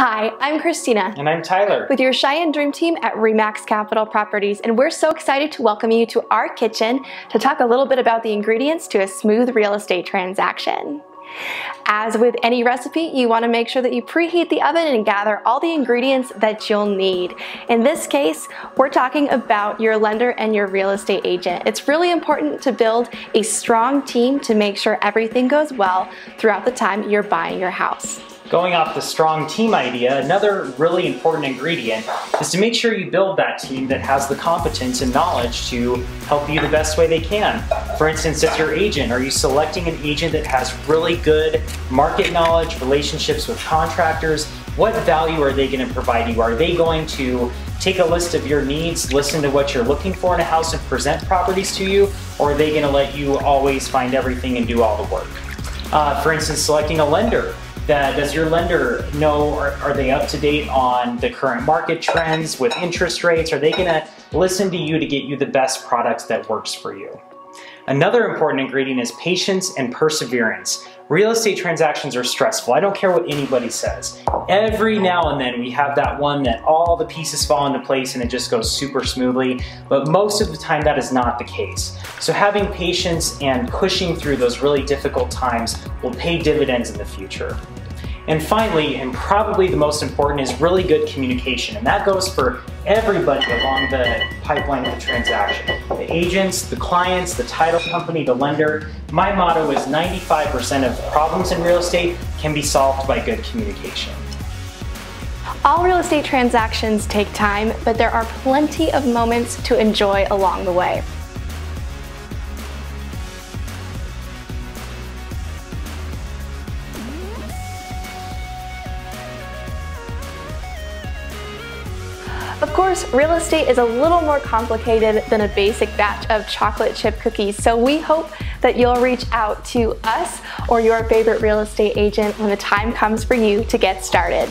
Hi, I'm Christina. And I'm Tyler. With your Cheyenne Dream Team at REMAX Capital Properties, and we're so excited to welcome you to our kitchen to talk a little bit about the ingredients to a smooth real estate transaction. As with any recipe, you want to make sure that you preheat the oven and gather all the ingredients that you'll need. In this case, we're talking about your lender and your real estate agent. It's really important to build a strong team to make sure everything goes well throughout the time you're buying your house. Going off the strong team idea, another really important ingredient is to make sure you build that team that has the competence and knowledge to help you the best way they can. For instance, as your agent, are you selecting an agent that has really good market knowledge, relationships with contractors? What value are they going to provide you? Are they going to take a list of your needs, listen to what you're looking for in a house and present properties to you? Or are they going to let you always find everything and do all the work? For instance, selecting a lender. Does your lender know, are they up to date on the current market trends with interest rates? Are they gonna listen to you to get you the best products that works for you? Another important ingredient is patience and perseverance. Real estate transactions are stressful. I don't care what anybody says. Every now and then we have that one that all the pieces fall into place and it just goes super smoothly, but most of the time that is not the case. So having patience and pushing through those really difficult times will pay dividends in the future. And finally, and probably the most important, is really good communication. And that goes for everybody along the pipeline of the transaction. The agents, the clients, the title company, the lender. My motto is 95% of problems in real estate can be solved by good communication. All real estate transactions take time, but there are plenty of moments to enjoy along the way. Of course, real estate is a little more complicated than a basic batch of chocolate chip cookies, so we hope that you'll reach out to us or your favorite real estate agent when the time comes for you to get started.